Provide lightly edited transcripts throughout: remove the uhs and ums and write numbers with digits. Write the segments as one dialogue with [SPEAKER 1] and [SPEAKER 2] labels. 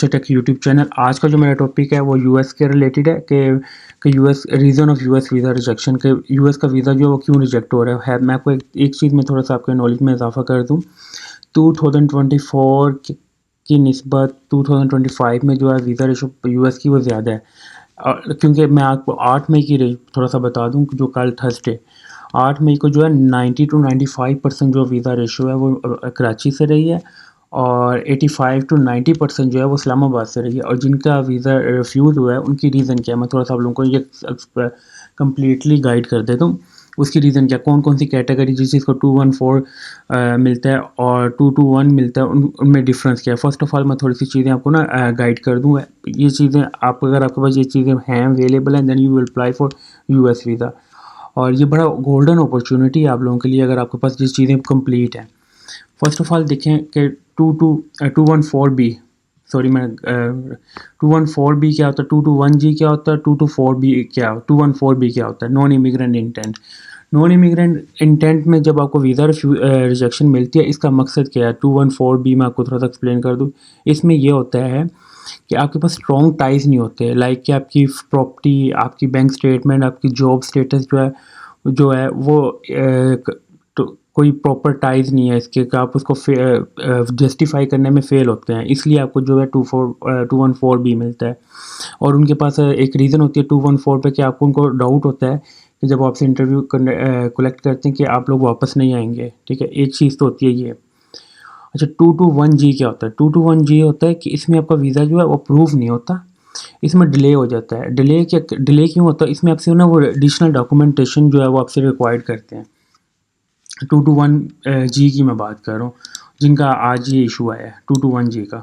[SPEAKER 1] اچھا ٹیک YouTube channel. آج کا جو میرا ٹاپک ہے وہ یو ایس کے ریلیٹڈ ہے کہ U S reason of you S visa rejection, کہ یو ایس کا ویزا جو ہے وہ کیوں ریجیکٹ ہو رہا ہے. میں آپ کو ایک چیز میں تھوڑا سا آپ کے نالج میں اضافہ کر دوں. 2024 کی نسبت 2025 میں جو ہے ویزا ریشو یو ایس کی وہ زیادہ ہے, کیونکہ میں آپ کو 8 مئی کی تھوڑا سا بتا دوں جو کل تھرسڈے 8 مئی کو جو ہے 90 to 95% جو ویزا ریشو ہے وہ کراچی سے رہی ہے, اور 85 to 90% جو ہے وہ اسلام آباد سے رہی ہے. اور جن کا ویزا ریفیوز ہوا ہے ان کی ریزن کیا ہے, میں تھوڑا سا آپ لوگوں کو یہ کمپلیٹلی گائیڈ کر دیتا ہوں. اس کی ریزن کیا, کون کون سی کیٹیگری جس چیز کو 214 ملتا ہے اور 221 ملتا ہے, ان میں ڈفرینس کیا ہے. فرسٹ آف آل میں تھوڑی سی چیزیں آپ کو نا گائیڈ کر دوں. یہ چیزیں اگر آپ کے پاس یہ چیزیں ہیں اویلیبل ہیں then you will apply for U S visa, اور یہ بڑا گولڈن اپرچونٹی ہے آپ لوگوں کے لیے اگر آپ کے پاس یہ چیزیں کمپلیٹ ہیں. فرسٹ آف آل دیکھیں کہ 214B سوری میں 214B کیا ہوتا ہے, 221G کیا ہوتا ہے, 224B کیا 214B کیا ہوتا ہے. Naan immigrant intent. Naan immigrant intent میں جب آپ کو ویزا ریجیکشن ملتی ہے, اس کا مقصد کیا ہے 214B میں آپ کو تھوڑا سا ایکسپلین کر دوں. اس میں یہ ہوتا ہے کہ آپ کے پاس اسٹرانگ ٹائز نہیں ہوتے, لائک کہ آپ کی پراپرٹی, آپ کی بینک اسٹیٹمنٹ, آپ کی جاب اسٹیٹس جو ہے وہ کوئی پراپر ٹائز نہیں ہے اس کے, کہ آپ اس کو جسٹیفائی کرنے میں فیل ہوتے ہیں, اس لیے آپ کو جو ہے 214B ملتا ہے. اور ان کے پاس ایک ریزن ہوتی ہے 214 پہ کہ آپ کو ان کو ڈاؤٹ ہوتا ہے کہ جب آپ سے انٹرویو کلیکٹ کرتے ہیں کہ آپ لوگ واپس نہیں آئیں گے. ٹھیک ہے, ایک چیز تو ہوتی ہے یہ. اچھا 221G کیا ہوتا ہے. 221G ہوتا ہے کہ اس میں آپ کا ویزا جو ہے وہ اپروو نہیں ہوتا, اس میں ڈیلے ہو جاتا ہے. ڈیلے کیوں ہوتا ہے, اس میں آپ سے نا وہ ایڈیشنل ڈاکومنٹیشن جو ہے وہ آپ سے ریکوائرڈ کرتے ہیں. 221G کی میں بات کر رہا ہوں جن کا آج یہ ایشو آیا ہے 221G کا.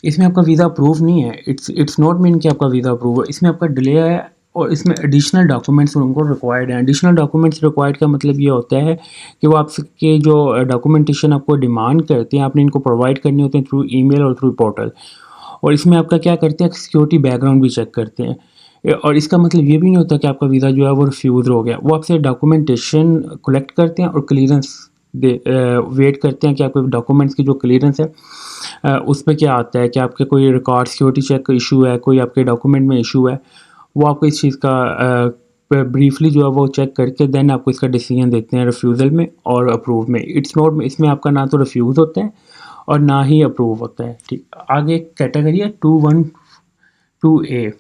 [SPEAKER 1] اس میں آپ کا ویزا اپروو نہیں ہے, اٹس ناٹ مین کہ آپ کا ویزا اپروو ہے, اس میں آپ کا ڈیلے ہے اور اس میں ایڈیشنل ڈاکومنٹس ان کو ریکوائرڈ ہیں. ایڈیشنل ڈاکومنٹس ریکوائرڈ کا مطلب یہ ہوتا ہے کہ وہ آپ کے جو ڈاکومنٹیشن آپ کو ڈیمانڈ کرتے ہیں آپ نے ان کو پرووائڈ کرنے ہوتے ہیں تھرو ای میل اور تھرو پورٹل. اور اس میں آپ کا کیا کرتے ہیں, سیکیورٹی بیک گراؤنڈ بھی چیک کرتے ہیں. اور اس کا مطلب یہ بھی نہیں ہوتا کہ آپ کا ویزا جو ہے وہ ریفیوز ہو گیا. وہ آپ سے ڈاکومنٹیشن کلیکٹ کرتے ہیں اور کلیئرنس ویٹ کرتے ہیں کہ آپ کے ڈاکومنٹس کی جو کلیئرنس ہے اس پہ کیا آتا ہے, کہ آپ کے کوئی ریکارڈ سیکورٹی چیک کا ایشو ہے, کوئی آپ کے ڈاکومنٹ میں ایشو ہے, وہ آپ کو اس چیز کا بریفلی جو ہے وہ چیک کر کے دین آپ کو اس کا ڈیسیجن دیتے ہیں ریفیوزل میں اور اپروو میں. اٹس ناٹ, اس میں آپ کا نہ تو ریفیوز ہوتا ہے اور نہ ہی اپروو ہوتا ہے. ٹھیک, آگے ایک کیٹیگری ہے 212A.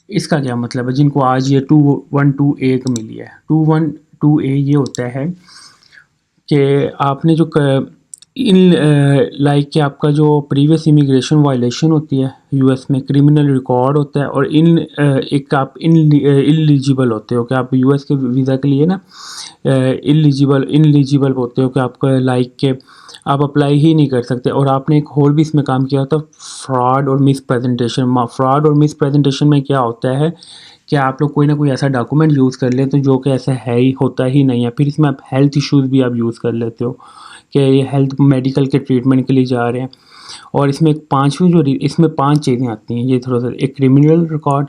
[SPEAKER 1] اس کا کیا مطلب ہے, جن کو آج یہ 212A کو ملی ہے. 212A یہ ہوتا ہے کہ آپ نے جو لائک کہ آپ کا جو پریویس امیگریشن وائلیشن ہوتی ہے یو ایس میں, کرمنل ریکارڈ ہوتا ہے, اور ایک آپ انلیجیبل ہوتے ہو کہ آپ یو ایس کے ویزا کے لیے نا انلیجیبل ہوتے ہو, کہ آپ کا لائک کہ آپ اپلائی ہی نہیں کر سکتے. اور آپ نے ایک اور بھی اس میں کام کیا ہوتا ہے فراڈ اور مس پریزنٹیشن. فراڈ اور مس پریزنٹیشن میں کیا ہوتا ہے کہ آپ لوگ کوئی نہ کوئی ایسا ڈاکومنٹ یوز کر لیتے جو کہ ایسا ہے ہی ہوتا ہی نہیں ہے. پھر اس میں آپ ہیلتھ ایشوز بھی آپ یوز کر لیتے ہو کہ یہ ہیلتھ میڈیکل کے ٹریٹمنٹ کے لیے جا رہے ہیں. اور اس میں ایک پانچویں جو اس میں 5 چیزیں آتی ہیں, یہ تھوڑا سا ایک کرمنل ریکارڈ,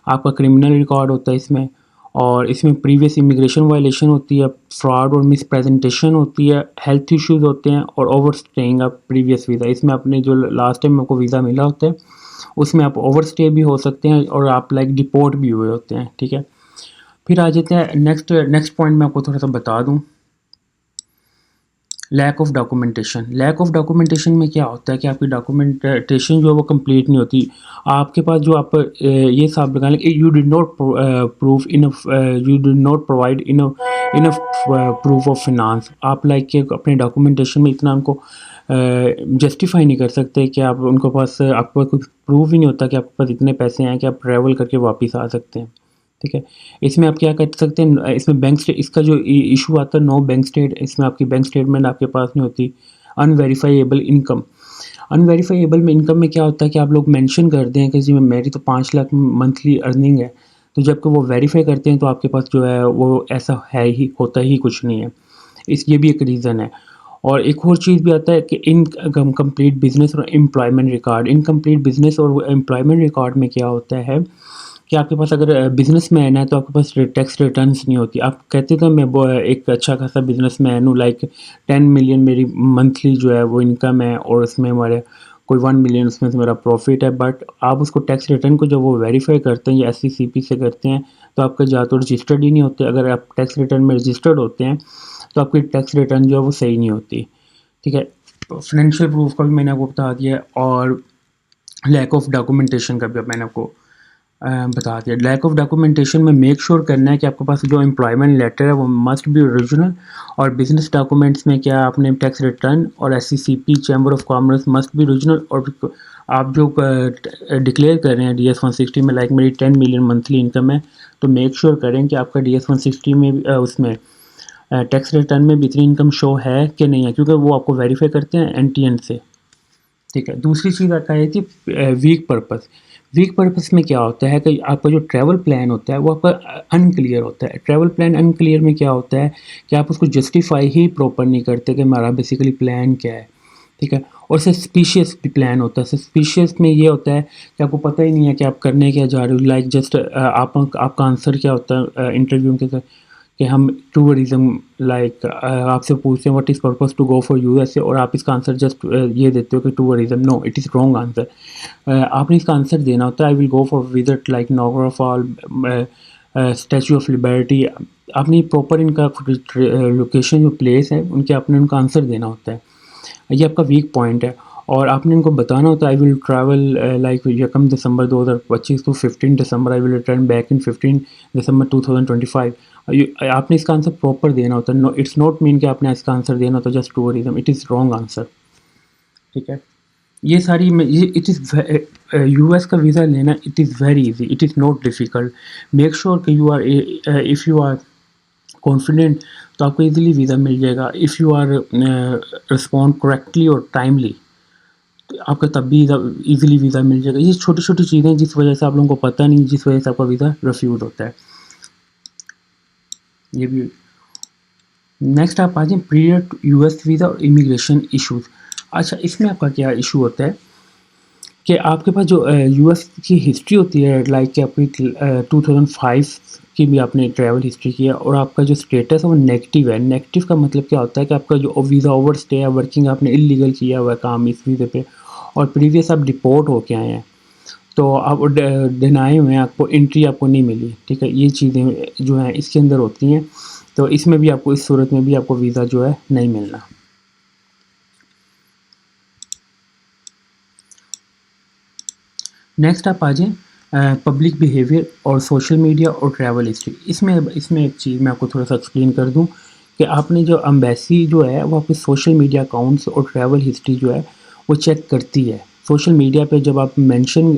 [SPEAKER 1] آپ کا کرمنل ریکارڈ ہوتا ہے اس میں, اور اس میں پریویس امیگریشن وائلیشن ہوتی ہے, فراڈ اور مس پریزنٹیشن ہوتی ہے, ہیلتھ ایشوز ہوتے ہیں, اور overstaying of previous visa. اس میں آپ نے جو لاسٹ ٹائم آپ کو ویزا ملا ہوتا ہے اس میں آپ اوور اسٹے بھی ہو سکتے ہیں اور آپ لائک ڈپورٹ بھی ہوئے ہوتے ہیں. ٹھیک ہے, پھر آ جاتے ہیں نیکسٹ پوائنٹ میں آپ کو تھوڑا سا بتا دوں, lack of documentation. Lack of documentation میں کیا ہوتا ہے کہ آپ کی ڈاکومنٹیشن جو ہے وہ کمپلیٹ نہیں ہوتی. آپ کے پاس جو آپ یہ حساب لگا لیں کہ you did not provide enough proof of finance. آپ لائک کہ اپنے ڈاکومنٹیشن میں اتنا ان کو جسٹیفائی نہیں کر سکتے کہ آپ ان کے پاس آپ کو کوئی پروف ہی نہیں ہوتا کہ آپ کے پاس اتنے پیسے ہیں کہ آپ ٹریول کر کے واپس آ سکتے ہیں. ٹھیک ہے, اس میں آپ کیا کر سکتے ہیں, اس میں بینک اس کا جو ایشو آتا ہے نو بینک اسٹیٹ, اس میں آپ کی بینک اسٹیٹمنٹ آپ کے پاس نہیں ہوتی. انویریفائیبل انکم. انویریفائیبل میں انکم میں کیا ہوتا ہے کہ آپ لوگ مینشن کر دیں کہ جی میری تو 5 لاکھ منتھلی ارننگ ہے, تو جب کہ وہ ویریفائی کرتے ہیں تو آپ کے پاس جو ہے وہ ایسا ہے ہی ہوتا ہی کچھ نہیں ہے. یہ بھی ایک ریزن ہے. اور ایک اور چیز بھی آتا ہے کہ انکمپلیٹ بزنس اور امپلائمنٹ ریکارڈ. انکمپلیٹ بزنس اور امپلائمنٹ ریکارڈ میں کیا ہوتا ہے کہ آپ کے پاس اگر بزنس مین ہے تو آپ کے پاس ٹیکس ریٹرنس نہیں ہوتی. آپ کہتے تھے میں ایک اچھا خاصا بزنس مین ہوں, لائک 10 ملین میری منتھلی جو ہے وہ انکم ہے, اور اس میں ہمارے کوئی 1 ملین اس میں سے میرا پروفٹ ہے، بٹ آپ اس کو ٹیکس ریٹرن کو جب وہ ویریفائی کرتے ہیں یا SCCP سے کرتے ہیں تو آپ کا یا تو رجسٹرڈ ہی نہیں ہوتے. اگر آپ ٹیکس ریٹرن میں رجسٹرڈ ہوتے ہیں تو آپ کی ٹیکس ریٹرن جو ہے وہ صحیح نہیں ہوتی. ٹھیک ہے. فائنینشیل پروف کا بھی میں نے آپ کو بتا دیا ہے، اور لیک آف ڈاکومنٹیشن کا بھی میں نے آپ کو بتا دیا. لیک آف ڈاکومنٹیشن میں میک شور کرنا ہے کہ آپ کے پاس جو امپلائمنٹ لیٹر ہے وہ مسٹ بی اوریجنل، اور بزنس ڈاکومنٹس میں کیا آپ نے ٹیکس ریٹرن اور SCCP chamber of commerce must be original. اور آپ جو ڈکلیئر کر رہے ہیں DS-160 میں، لائک میری 10 ملین منتھلی انکم ہے، تو میک شور کریں کہ آپ کا DS-160 میں اس میں ٹیکس ریٹرن میں بھی اتنی انکم شو ہے کہ نہیں ہے، کیونکہ وہ آپ کو ویریفائی کرتے ہیں NTN سے. ٹھیک ہے. دوسری چیز آتا ہے کہ ویک پرپس. ویک پرپس میں کیا ہوتا ہے کہ آپ کا جو ٹریول پلان ہوتا ہے وہ آپ کا انکلیئر ہوتا ہے. ٹریول پلان انکلیئر میں کیا ہوتا ہے کہ آپ اس کو جسٹیفائی ہی پراپر نہیں کرتے کہ ہمارا بیسیکلی پلان کیا ہے. ٹھیک ہے. اور سسپیشیس بھی پلان ہوتا ہے. سسپیشیس میں یہ ہوتا ہے کہ آپ کو پتہ ہی نہیں ہے کہ آپ کرنے کیا جا رہے ہو. لائک جسٹ آپ کا آنسر کیا ہوتا ہے انٹرویو کے کہ ہم ٹورزم، لائک آپ سے پوچھتے ہیں what is purpose to go for USA، اور آپ اس کا آنسر جسٹ یہ دیتے ہو کہ tourism. No, it is wrong answer. آپ نے اس کا آنسر دینا ہوتا ہے I will go for visit like Niagara Fall, statue of Liberty. آپ نے پراپر ان کا لوکیشن جو پلیس ہے ان کے آپ نے ان کا آنسر دینا ہوتا ہے. یہ آپ کا ویک پوائنٹ ہے، اور آپ نے ان کو بتانا ہوتا ہے I will travel like 1 December 2025 to 15 December, I will return back in 15 December 2025. آپ نے اس کا آنسر پراپر دینا ہوتا ہے. اٹس ناٹ مین کہ آپ نے اس کا آنسر دینا ہوتا ہے just tourism. It is wrong answer. ٹھیک ہے. یہ ساری اٹ از US کا ویزا لینا it is very easy, it is not difficult. Make sure کہ you are if you are confident تو آپ کو ایزیلی ویزا مل جائے گا. If you are respond correctly اور ٹائملی آپ کا تب بھی ایزیلی ویزا مل جائے گا. یہ چھوٹی چھوٹی چیزیں جس وجہ سے آپ لوگوں کو پتہ نہیں، جس وجہ سے آپ کا ویزا ریفیوز ہوتا ہے. یہ بھی. نیکسٹ آپ آ جائیں پریئر ٹو US ویزا اور امیگریشن ایشوز. اچھا، اس میں آپ کا کیا ایشو ہوتا ہے کہ آپ کے پاس جو US کی ہسٹری ہوتی ہے، لائک کہ آپ کی 2005 کی بھی آپ نے ٹریول ہسٹری کی ہے، اور آپ کا جو اسٹیٹس ہے وہ نیگیٹیو ہے. نیگیٹیو کا مطلب کیا ہوتا ہے کہ آپ کا جو ویزا اوور اسٹے ہے، ورکنگ آپ نے انلیگل کیا ہوا ہے کام اس ویزے پہ، اور پریویس آپ ڈپورٹ ہو کے آئے ہیں، تو آپ ڈینائی ہوئے ہیں، آپ کو انٹری آپ کو نہیں ملی. ٹھیک ہے. یہ چیزیں جو ہیں اس کے اندر ہوتی ہیں، تو اس میں بھی آپ کو، اس صورت میں بھی آپ کو ویزا جو ہے نہیں ملنا. نیکسٹ آپ آ جائیں پبلک بیہیویئر اور سوشل میڈیا اور ٹریول ہسٹری. اس میں ایک چیز میں آپ کو تھوڑا سا ایکسپلین کر دوں کہ آپ نے جو امبیسی جو ہے وہ آپ کے سوشل میڈیا اکاؤنٹس اور ٹریول ہسٹری جو ہے وہ چیک کرتی ہے. سوشل میڈیا پہ جب آپ مینشن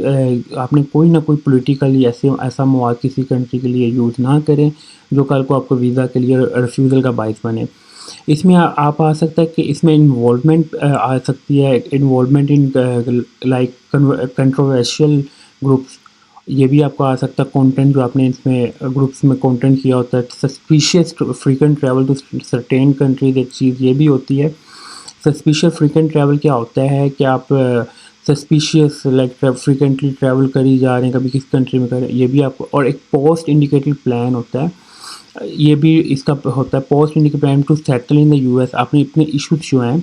[SPEAKER 1] آپ نے کوئی نہ کوئی پولیٹیکلی ایسا مواد کسی کنٹری کے لیے یوز نہ کریں جو کل کو آپ کو ویزا کے لیے ریفیوزل کا باعث بنے. اس میں آپ آ سکتا ہے کہ اس میں انوالومنٹ آ سکتی ہے، involvement in like controversial groups. یہ بھی آپ کو آ سکتا ہے کانٹینٹ جو آپ نے اس میں گروپس میں کانٹینٹ کیا ہوتا ہے. Suspicious frequent travel to certain countries, ایک چیز یہ بھی ہوتی ہے. سسپیشیس فریکوینٹ ٹریول کیا ہوتا ہے کہ آپ سسپیشیس لائک فریکوینٹلی ٹریول کری جا رہے ہیں، کبھی کسی کنٹری میں کر رہے ہیں، یہ بھی آپ کو. اور ایک پوسٹ انڈیکیٹڈ پلان ہوتا ہے، یہ بھی اس کا ہوتا ہے post indicated plan to settle in the US. آپ نے اتنے ایشوز جو ہیں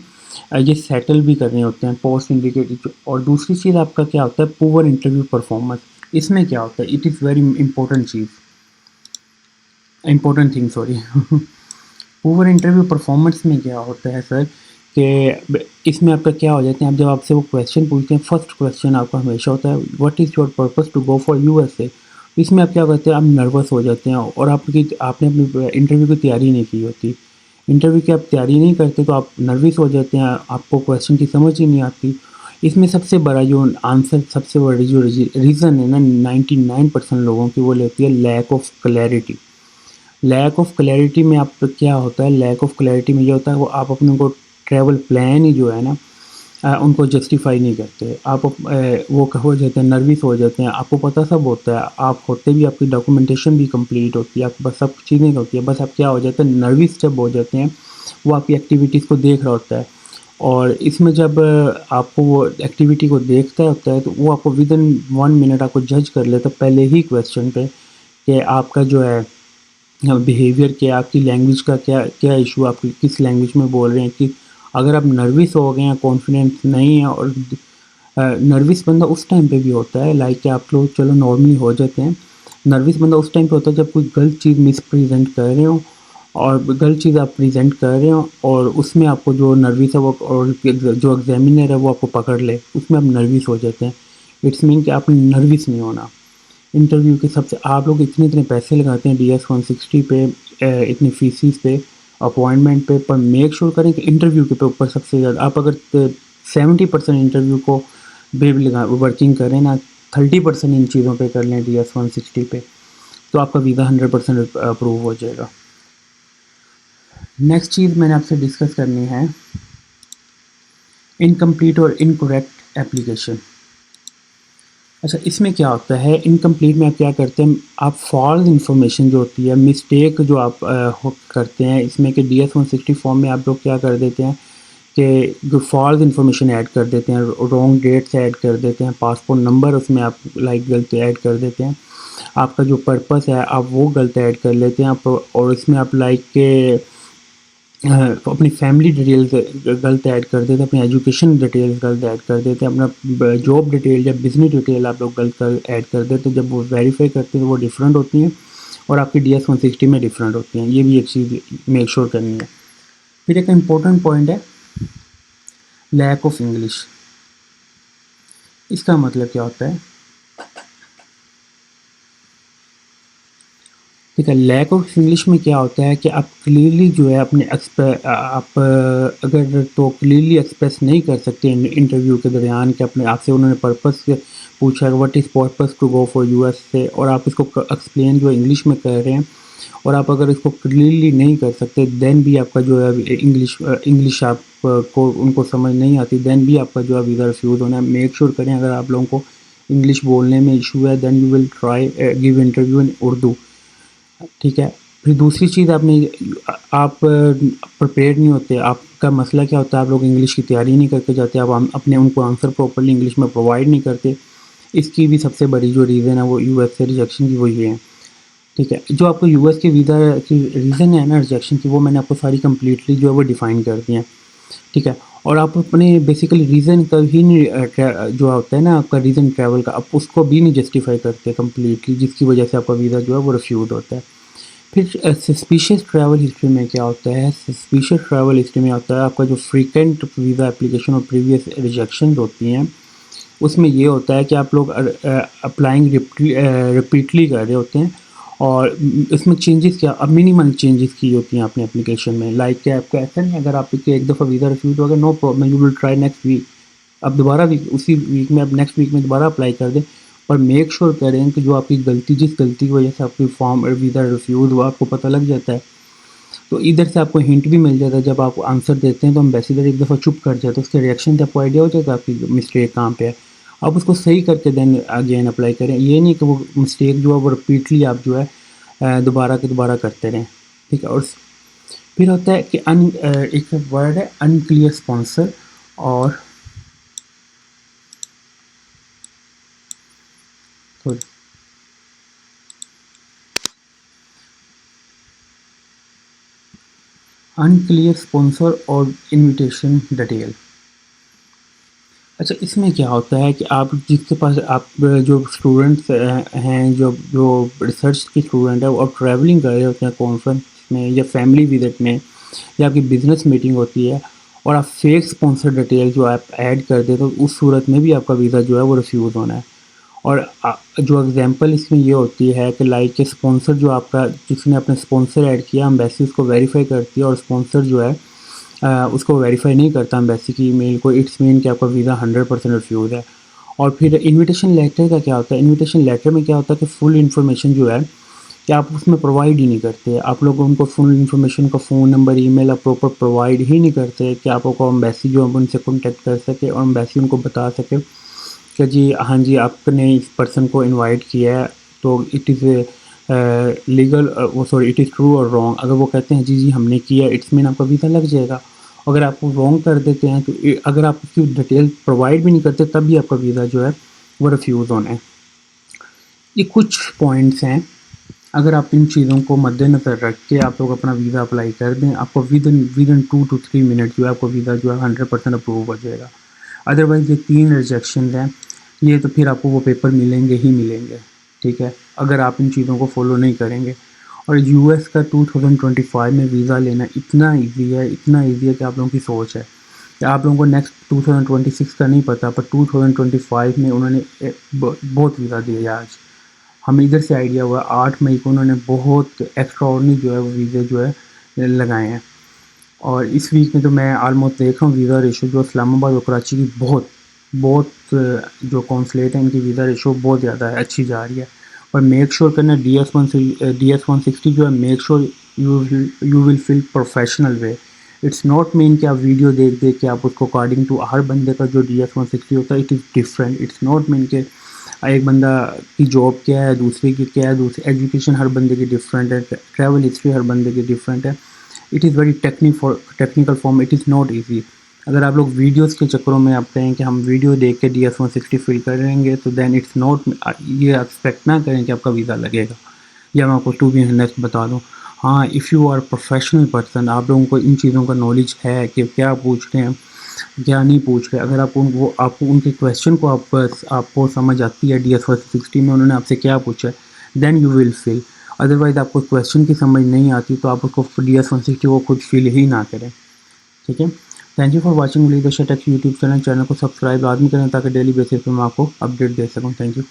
[SPEAKER 1] یہ سیٹل بھی کرنے ہوتے ہیں پوسٹ انڈیکیٹڈ. اور دوسری چیز آپ کا کیا ہوتا ہے پور انٹرویو پرفارمنس. اس میں کیا ہوتا ہے اٹ از ویری امپورٹنٹ چیز، امپورٹنٹ تھنگ سوری. پور انٹرویو پرفارمنس میں کیا ہوتا ہے سر کہ اس میں آپ کا کیا ہو جاتے ہیں، آپ جب آپ سے وہ کویشچن پوچھتے ہیں، فرسٹ کویشچن آپ کا ہمیشہ ہوتا ہے what is your purpose to go for USA. اس میں آپ کیا کرتے ہیں، آپ نروس ہو جاتے ہیں، اور آپ نے اپنی انٹرویو کی تیاری نہیں کی ہوتی. انٹرویو کی آپ تیاری نہیں کرتے تو آپ نروس ہو جاتے ہیں، آپ کو کویشچن کی سمجھ ہی نہیں آتی. اس میں سب سے بڑا جو آنسر، سب سے بڑی جو ریزن ہے نا 99% لوگوں کی، وہ لیتی ہے lack of clarity. Lack of clarity میں آپ کیا ہوتا ہے، لیک آف کلیئرٹی میں یہ ہوتا ہے وہ آپ اپنے کو ٹریول پلان ہی جو ہے نا ان کو جسٹیفائی نہیں کرتے. آپ وہ ہو جاتے ہیں، نروس ہو جاتے ہیں. آپ کو پتہ سب ہوتا ہے، آپ ہوتے بھی، آپ کی ڈاکومنٹیشن بھی کمپلیٹ ہوتی ہے، آپ کے پاس سب چیزیں ہوتی ہیں، بس آپ کیا ہو جاتے ہیں نروس جب ہو جاتے ہیں. وہ آپ کی ایکٹیویٹیز کو دیکھ رہا ہوتا ہے، اور اس میں جب آپ کو وہ ایکٹیویٹی کو دیکھتا ہوتا ہے تو وہ آپ کو ود ان 1 منٹ آپ کو جج کر لیتا ہے پہلے ہی کویشچن پہ کہ آپ کا جو ہے بیہیویئر کیا، آپ کی لینگویج کا کیا ایشو، آپ کس لینگویج میں بول رہے ہیں. کہ اگر آپ نروس ہو گئے ہیں، کانفیڈنس نہیں ہے، اور نروس بندہ اس ٹائم پہ بھی ہوتا ہے، لائک کہ آپ لوگ چلو نارملی ہو جاتے ہیں، نروس بندہ اس ٹائم پہ ہوتا ہے جب کوئی غلط چیز مس پریزنٹ کر رہے ہوں، اور غلط چیز آپ پریزنٹ کر رہے ہوں اور اس میں آپ کو جو نروس ہے وہ، اور جو ایگزامینر ہے وہ آپ کو پکڑ لے، اس میں آپ نروس ہو جاتے ہیں. اٹس مین کہ آپ نے نروس نہیں ہونا. انٹرویو کے سب سے آپ لوگ اتنے پیسے لگاتے ہیں DS-160 پہ، اتنی فیسیز پہ، اپوائنٹمنٹ پہ، پر میک شور کریں کہ انٹرویو کے اوپر سب سے زیادہ آپ اگر 70% انٹرویو کو ورکنگ کریں نا، 30% ان چیزوں پہ کر لیں DS-160 پہ، تو آپ کا ویزا 100% اپروو ہو جائے گا. نیکسٹ چیز میں نے آپ سے ڈسکس کرنی ہے انکمپلیٹ اور انکریکٹ اپلیکیشن. اچھا اس میں کیا ہوتا ہے انکمپلیٹ میں آپ کیا کرتے ہیں، آپ فالس انفارمیشن جو ہوتی ہے، مسٹیک جو آپ کرتے ہیں اس میں کہ DS-160 فارم میں آپ لوگ کیا کر دیتے ہیں کہ جو فالس انفارمیشن ایڈ کر دیتے ہیں، رانگ ڈیٹس ایڈ کر دیتے ہیں، پاسپورٹ نمبر اس میں آپ لائک غلط ایڈ کر دیتے ہیں، آپ کا جو پرپس ہے آپ وہ غلط ایڈ کر لیتے ہیں آپ، اور اس میں آپ لائک کہ اپنی فیملی ڈیٹیلز غلط ایڈ کر دیتے ہیں، اپنی ایجوکیشن ڈیٹیلز غلط ایڈ کر دیتے ہیں، اپنا جاب ڈیٹیل یا بزنس ڈیٹیل آپ لوگ غلط ایڈ کر دیتے ہیں. جب وہ ویریفائی کرتے ہیں وہ ڈفرینٹ ہوتی ہیں اور آپ کی DS-160 میں ڈفرینٹ ہوتی ہیں. یہ بھی ایک چیز میک شور کرنی ہے. پھر ایک امپورٹنٹ پوائنٹ ہے لیک آف انگلش. اس کا مطلب کیا ہوتا ہے، ٹھیک ہے، لیک آف انگلش میں کیا ہوتا ہے کہ آپ کلیئرلی جو ہے اپنے آپ اگر تو کلیئرلی ایکسپریس نہیں کر سکتے انٹرویو کے درمیان کہ اپنے آپ سے انہوں نے پرپس پوچھا ہے what is purpose to go for US سے، اور آپ اس کو ایکسپلین جو انگلش میں کر رہے ہیں، اور آپ اگر اس کو کلیئرلی نہیں کر سکتے دین بھی آپ کا جو ہے انگلش آپ کو ان کو سمجھ نہیں آتی، دین بھی آپ کا جو ہے ویزا ریفیوز ہونا ہے. میک شور کریں اگر آپ لوگوں کو انگلش بولنے میں ایشو ہے then you will try give interview in Urdu. ٹھیک ہے. پھر دوسری چیز آپ پریپیئرڈ نہیں ہوتے، آپ کا مسئلہ کیا ہوتا ہے، آپ لوگ انگلش کی تیاری نہیں کر کے جاتے، آپ اپنے ان کو آنسر پراپرلی انگلش میں پرووائڈ نہیں کرتے. اس کی بھی سب سے بڑی جو ریزن ہے وہ US سے ریجیکشن کی وہ یہ ہے. ٹھیک ہے، جو آپ کو US کے ویزا کی ریزن ہے نا ریجیکشن کی، وہ میں نے آپ کو ساری کمپلیٹلی جو ہے وہ ڈیفائن کر دی ہیں. ٹھیک ہے، اور آپ اپنے بیسیکلی ریزن کا ہی نہیں جو ہوتا ہے نا آپ کا ریزن ٹریول کا، آپ اس کو بھی نہیں جسٹیفائی کرتے کمپلیٹلی، جس کی وجہ سے آپ کا ویزا جو ہے وہ ریفیوز ہوتا ہے. پھر سسپیشیس ٹریول ہسٹری میں کیا ہوتا ہے، سسپیشیس ٹریول ہسٹری میں ہوتا ہے آپ کا جو فریکوینٹ ویزا اپلیکیشن اور پریویس ریجیکشن ہوتی ہیں، اس میں یہ ہوتا ہے کہ آپ لوگ اپلائنگ ریپیٹلی کر رہے ہوتے ہیں، اور اس میں چینجز کیا، اب منیمل چینجز کی ہوتی ہیں اپنے اپلیکیشن میں، لائک کہ آپ کا ایسا نہیں اگر آپ ایک دفعہ ویزا ریفیوز ہوگا no problem you will try next week, اب دوبارہ اسی ویک میں اب نیکسٹ ویک میں دوبارہ اپلائی کر دیں، پر میک شور کریں کہ جو آپ کی غلطی جس غلطی کی وجہ سے آپ کی فارم ویزا ریفیوز ہوا آپ کو پتہ لگ جاتا ہے، تو ادھر سے آپ کو ہنٹ بھی مل جاتا ہے. جب آپ آنسر دیتے ہیں تو امبیسیڈر ایک دفعہ چپ کر جاتے ہیں، اس کے ریئیکشن سے آپ کو آئیڈیا ہو جاتا ہے آپ کی مسٹیک کہاں پہ ہے، آپ اس کو صحیح کر کے دین اگین اپلائی کریں. یہ نہیں کہ وہ مسٹیک جو ہے وہ رپیٹلی آپ جو ہے دوبارہ کے دوبارہ کرتے رہیں. ٹھیک ہے، اور پھر ہوتا ہے کہ ایک ورڈ ہے انکلیئر اسپانسر، اور انکلیئر اسپانسر اور انویٹیشن ڈیٹیل. اچھا اس میں کیا ہوتا ہے کہ آپ جس کے پاس آپ جو اسٹوڈنٹس ہیں جو ریسرچ کے اسٹوڈنٹ ہیں وہ اب ٹریولنگ کر رہے ہوتے ہیں کانفرنس میں یا فیملی وزٹ میں یا آپ کی بزنس میٹنگ ہوتی ہے، اور آپ فیک اسپانسر ڈیٹیل جو آپ ایڈ کر دیں تو اس صورت میں بھی آپ کا ویزا جو ہے وہ ریفیوز ہونا ہے. اور جو ایگزامپل اس میں یہ ہوتی ہے کہ لائک کہ اسپانسر جو آپ کا جس نے اپنے اسپانسر ایڈ کیا امبیسی اس کو ویریفائی کرتی ہے، اور اسپانسر جو ہے اس کو ویریفائی نہیں کرتا امبیسی کی ای میل کو، اٹس مین کہ آپ کا ویزا 100% ریفیوز ہے. اور پھر انویٹیشن لیٹر کا کیا ہوتا ہے، انویٹیشن لیٹر میں کیا ہوتا ہے کہ فل انفارمیشن جو ہے کہ آپ اس میں پرووائڈ ہی نہیں کرتے، آپ لوگ ان کو فل انفارمیشن کا فون نمبر ای میل آپ پراپر پرووائڈ ہی نہیں کرتے کہ آپ کو امبیسی جو ہے ان سے کانٹیکٹ کر سکے اور امبیسی ان کو بتا سکے کہ جی ہاں جی آپ نے اس پرسن کو انوائٹ کیا ہے تو اٹ از لیگل، وہ سوری اٹ از ٹرو اور رانگ. اگر وہ کہتے ہیں جی ہم نے کیا اٹس مین آپ کا ویزا لگ جائے گا. اگر آپ وہ رانگ کر دیتے ہیں تو اگر آپ اس کی ڈیٹیل پرووائڈ بھی نہیں کرتے تب بھی آپ کا ویزا جو ہے وہ ریفیوز ہونا ہے. یہ کچھ پوائنٹس ہیں، اگر آپ ان چیزوں کو مد نظر رکھ کے آپ لوگ اپنا ویزا اپلائی کر دیں، آپ کو ود ان 2 to 3 منٹ جو ہے آپ کو ویزا جو ہے 100% اپروو ہو جائے گا. ادروائز یہ 3 ریجیکشنز ہیں، یہ تو پھر آپ کو وہ پیپر ملیں گے ہی ملیں گے، ٹھیک ہے، اگر آپ ان چیزوں کو فالو نہیں کریں گے۔ اور یو ایس کا 2025 میں ویزا لینا اتنا ایزی ہے، اتنا ایزی ہے کہ آپ لوگوں کی سوچ ہے کہ آپ لوگوں کو نیکسٹ 2026 کا نہیں پتہ، پر 2025 میں انہوں نے بہت ویزا دیا ہے۔ آج ہمیں ادھر سے آئیڈیا ہوا 8 مئی کو انہوں نے بہت ایکسٹرا آرڈنری جو ہے وہ ویزے جو ہے لگائے ہیں، اور اس ویک میں تو میں آلموسٹ دیکھ رہا ہوں ویزا ریشو جو اسلام آباد اور کراچی کی بہت جو کونسلیٹ ہیں ان کی ویزا ریشو بہت زیادہ ہے، اچھی جا رہی ہے۔ اور میک شور کرنا DS-160 جو ہے، make sure you will feel professional way, it's not mean کہ آپ ویڈیو دیکھ کے آپ اس کو اکارڈنگ ٹو ہر بندے کا جو DS-160 ہوتا ہے it is different, it's not mean کہ ایک بندہ کی جاب کیا ہے، دوسرے کی کیا ہے، دوسری ایجوکیشن ہر بندے کی ڈفرینٹ ہے، ٹریول ہسٹری ہر بندے کی ڈفرینٹ ہے، it is very technical form, it is not easy. اگر آپ لوگ ویڈیوز کے چکروں میں آپ کہیں کہ ہم ویڈیو دیکھ کے DS-160 فل کریں گے تو دین اٹس ناٹ، یہ ایکسپیکٹ نہ کریں کہ آپ کا ویزا لگے گا۔ یا میں آپ کو ٹو بی ہنیسٹ بتا دوں، ہاں if you are professional person, آپ لوگوں کو ان چیزوں کا نالج ہے کہ کیا پوچھ رہے ہیں کیا نہیں پوچھ رہے، اگر آپ آپ کو ان کے کویشچن کو آپ کو سمجھ آتی ہے DS-160 میں انہوں نے آپ سے کیا پوچھا ہے، then you will full. Otherwise آپ کو کویشچن کی سمجھ نہیں آتی تو آپ اس کو DS-160 کو خود فل ہی نہ کریں، ٹھیک ہے۔ Thank you for watching leadership take YouTube channel کو سبسکرائب لازمی کریں تاکہ ڈیلی بیسس پہ میں آپ کو اپڈیٹ دے سکوں۔ Thank you.